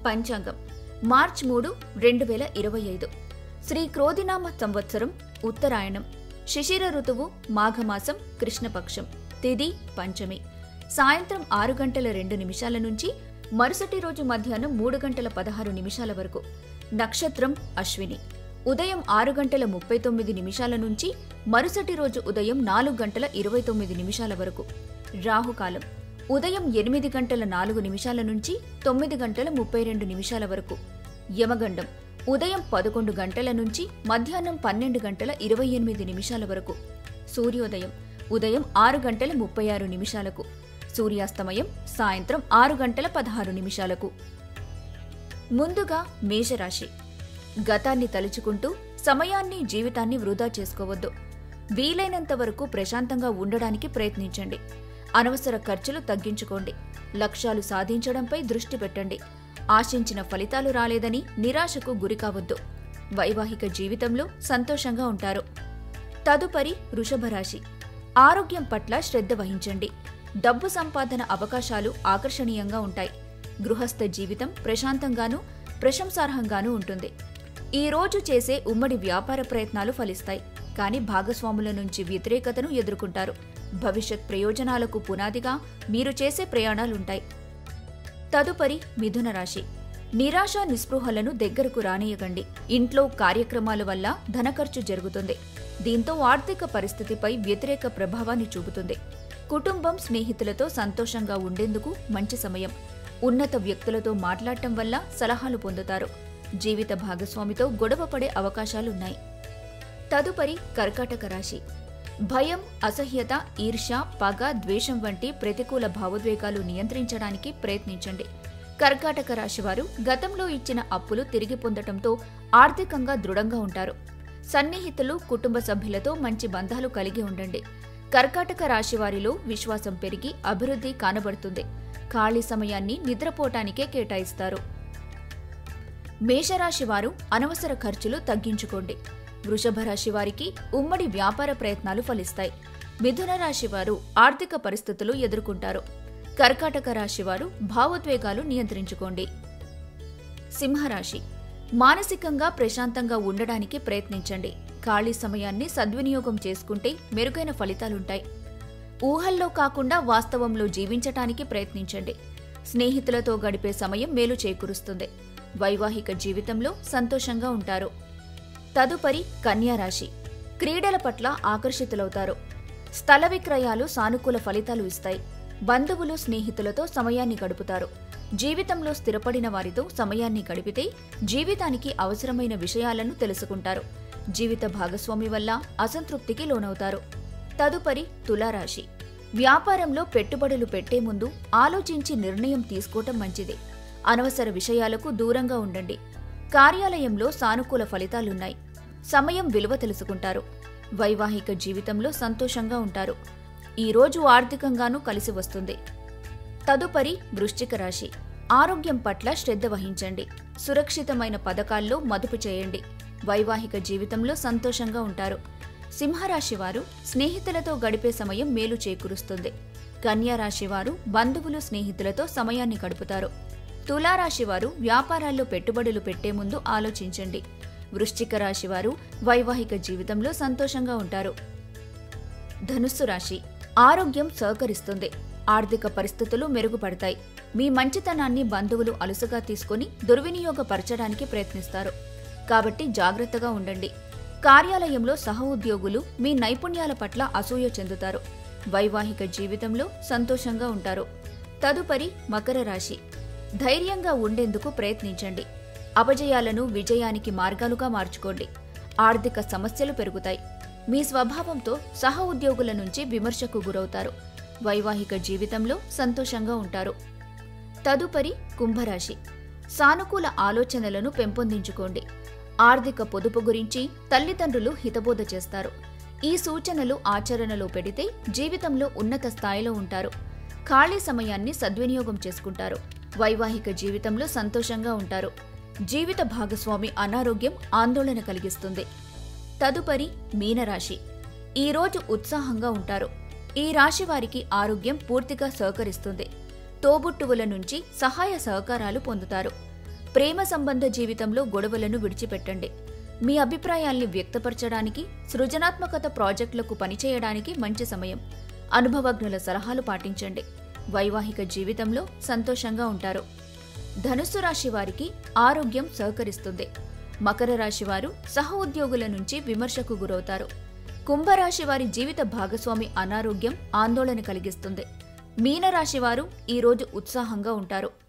పంచాంగం మార్చి 3, 2025 శ్రీ క్రోధినామ సంవత్సరం ఉత్తరాయణం శిశిర ఋతువు మాఘమాసం కృష్ణపక్షం తిథి పంచమి సాయంత్రం 6:02 నుంచి మరుసటి రోజు మధ్యాహ్నం 3:16 వరకు నక్షత్రం అశ్విని ఉదయం 6:39 నుంచి మరుసటి రోజు ఉదయం 4:29 వరకు రాహుకాలం ఉదయం 8:04 నుంచి 9:32 వరకు యమగండం ఉదయం 11 గంటల నుంచి మధ్యాహ్నం 12:28 వరకు సూర్యోదయం ఉదయం 6:36 సూర్యాస్తమయం సాయంత్రం 6:16 ముందుగా మేషరాశి. గతాన్ని తలుచుకుంటూ సమయాన్ని జీవితాన్ని వృధా చేసుకోవద్దు. వీలైనంత వరకు ప్రశాంతంగా ఉండడానికి ప్రయత్నించండి. అనవసర ఖర్చులు తగ్గించుకోండి. లక్ష్యాలు సాధించడంపై దృష్టి పెట్టండి. ఆశించిన ఫలితాలు రాలేదని నిరాశకు గురికావద్దు. వైవాహిక జీవితంలో సంతోషంగా ఉంటారు. తదుపరి వృషభ రాశి. ఆరోగ్యం పట్ల శ్రద్ధ వహించండి. డబ్బు సంపాదన అవకాశాలు ఆకర్షణీయంగా ఉంటాయి. గృహస్థ జీవితం ప్రశాంతంగానూ ప్రశంసార్హంగానూ ఉంటుంది. ఈ రోజు చేసే ఉమ్మడి వ్యాపార ప్రయత్నాలు ఫలిస్తాయి. కానీ భాగస్వాముల నుంచి వ్యతిరేకతను ఎదుర్కొంటారు. భవిష్యత్ ప్రయోజనాలకు పునాదిగా మీరు చేసే ప్రయాణాలుంటాయి. తదుపరి మిథున రాశి. నిరాశ నిస్పృహలను దగ్గరకు రానియకండి. ఇంట్లో కార్యక్రమాల వల్ల ధనఖర్చు జరుగుతుంది. దీంతో ఆర్థిక పరిస్థితిపై వ్యతిరేక ప్రభావాన్ని చూపుతుంది. కుటుంబం స్నేహితులతో సంతోషంగా ఉండేందుకు మంచి సమయం. ఉన్నత వ్యక్తులతో మాట్లాడటం వల్ల సలహాలు పొందుతారు. జీవిత భాగస్వామితో గొడవ పడే అవకాశాలున్నాయి. తదుపరి కర్కాటక రాశి. భయం, అసహ్యత, ఈర్ష్య, పగ, ద్వేషం వంటి ప్రతికూల భావోద్వేగాలు నియంత్రించడానికి ప్రయత్నించండి. కర్కాటక రాశివారు గతంలో ఇచ్చిన అప్పులు తిరిగి పొందటంతో ఆర్థికంగా దృఢంగా ఉంటారు. సన్నిహితులు, కుటుంబ సభ్యులతో మంచి బంధాలు కలిగి ఉండండి. కర్కాటక రాశివారిలో విశ్వాసం పెరిగి అభివృద్ధి కానబడుతుంది. ఖాళీ సమయాన్ని నిద్రపోవటానికే కేటాయిస్తారు. మేషరాశివారు అనవసర ఖర్చులు తగ్గించుకోండి. వృషభ రాశి వారికి ఉమ్మడి వ్యాపార ప్రయత్నాలు ఫలిస్తాయి. మిథున రాశివారు ఆర్థిక పరిస్థితులు ఎదుర్కొంటారు. కర్కాటక రాశివారు భావోద్వేగాలు నియంత్రించుకోండి. సింహరాశి. మానసికంగా ప్రశాంతంగా ఉండడానికి ప్రయత్నించండి. ఖాళీ సమయాన్ని సద్వినియోగం చేసుకుంటే మెరుగైన ఫలితాలుంటాయి. ఊహల్లో కాకుండా వాస్తవంలో జీవించటానికి ప్రయత్నించండి. స్నేహితులతో గడిపే సమయం మేలు చేకూరుస్తుంది. వైవాహిక జీవితంలో సంతోషంగా ఉంటారు. తదుపరి కన్యారాశి. క్రీడల పట్ల ఆకర్షితులవుతారు. స్థల విక్రయాలు సానుకూల ఫలితాలు ఇస్తాయి. బంధువులు, స్నేహితులతో సమయాన్ని గడుపుతారు. జీవితంలో స్థిరపడిన వారితో సమయాన్ని గడిపితే జీవితానికి అవసరమైన విషయాలను తెలుసుకుంటారు. జీవిత భాగస్వామి వల్ల అసంతృప్తికి లోనవుతారు. తదుపరి తులారాశి. వ్యాపారంలో పెట్టుబడులు పెట్టే ముందు ఆలోచించి నిర్ణయం తీసుకోవటం మంచిది. అనవసర విషయాలకు దూరంగా ఉండండి. కార్యాలయంలో సానుకూల ఫలితాలున్నాయి. సమయం విలువ తెలుసుకుంటారు. వైవాహిక జీవితంలో సంతోషంగా ఉంటారు. ఈ రోజు ఆర్థికంగానూ కలిసి వస్తుంది. తదుపరి వృశ్చిక రాశి. ఆరోగ్యం పట్ల శ్రద్ధ వహించండి. సురక్షితమైన పథకాల్లో మదుపు చేయండి. వైవాహిక జీవితంలో సంతోషంగా ఉంటారు. సింహరాశి వారు స్నేహితులతో గడిపే సమయం మేలు చేకూరుస్తుంది. కన్యారాశి వారు బంధువులు, స్నేహితులతో సమయాన్ని గడుపుతారు. తులారాశివారు వ్యాపారాల్లో పెట్టుబడులు పెట్టే ముందు ఆలోచించండి. వృశ్చిక రాశివారు వైవాహిక జీవితంలో సంతోషంగా ఉంటారు. ధనుస్సు రాశి. ఆరోగ్యం సహకరిస్తుంది. ఆర్థిక పరిస్థితులు మెరుగుపడతాయి. మీ మంచితనాన్ని బంధువులు అలుసుగా తీసుకుని దుర్వినియోగపరచడానికి ప్రయత్నిస్తారు. కాబట్టి జాగ్రత్తగా ఉండండి. కార్యాలయంలో సహోద్యోగులు మీ నైపుణ్యాల పట్ల అసూయ చెందుతారు. వైవాహిక జీవితంలో సంతోషంగా ఉంటారు. తదుపరి మకర రాశి. ధైర్యంగా ఉండేందుకు ప్రయత్నించండి. అపజయాలను విజయానికి మార్గాలుగా మార్చుకోండి. ఆర్థిక సమస్యలు పెరుగుతాయి. మీ స్వభావంతో సహ ఉద్యోగుల నుంచి విమర్శకు గురవుతారు. వైవాహిక జీవితంలో సంతోషంగా ఉంటారు. తదుపరి కుంభరాశి. సానుకూల ఆలోచనలను పెంపొందించుకోండి. ఆర్థిక పొదుపు గురించి తల్లిదండ్రులు హితబోధ చేస్తారు. ఈ సూచనలు ఆచరణలో పెడితే జీవితంలో ఉన్నత స్థాయిలో ఉంటారు. ఖాళీ సమయాన్ని సద్వినియోగం చేసుకుంటారు. వైవాహిక జీవితంలో సంతోషంగా ఉంటారు. జీవిత భాగస్వామి అనారోగ్యం ఆందోళన కలిగిస్తుంది. తదుపరి మీనరాశి. ఈ రోజు ఉత్సాహంగా ఉంటారు. ఈ రాశి వారికి ఆరోగ్యం పూర్తిగా సహకరిస్తుంది. తోబుట్టువుల నుంచి సహాయ సహకారాలు పొందుతారు. ప్రేమ సంబంధ జీవితంలో గొడవలను విడిచిపెట్టండి. మీ అభిప్రాయాల్ని వ్యక్తపరచడానికి, సృజనాత్మకత ప్రాజెక్టులకు పనిచేయడానికి మంచి సమయం. అనుభవజ్ఞుల సలహాలు పాటించండి. వైవాహిక జీవితంలో సంతోషంగా ఉంటారు. ధనుస్సు రాశి వారికి ఆరోగ్యం సహకరిస్తుంది. మకర రాశి వారు సహ ఉద్యోగుల నుంచి విమర్శకు గురవుతారు. కుంభరాశి వారి జీవిత భాగస్వామి అనారోగ్యం ఆందోళన కలిగిస్తుంది. మీనరాశి వారు ఈరోజు ఉత్సాహంగా ఉంటారు.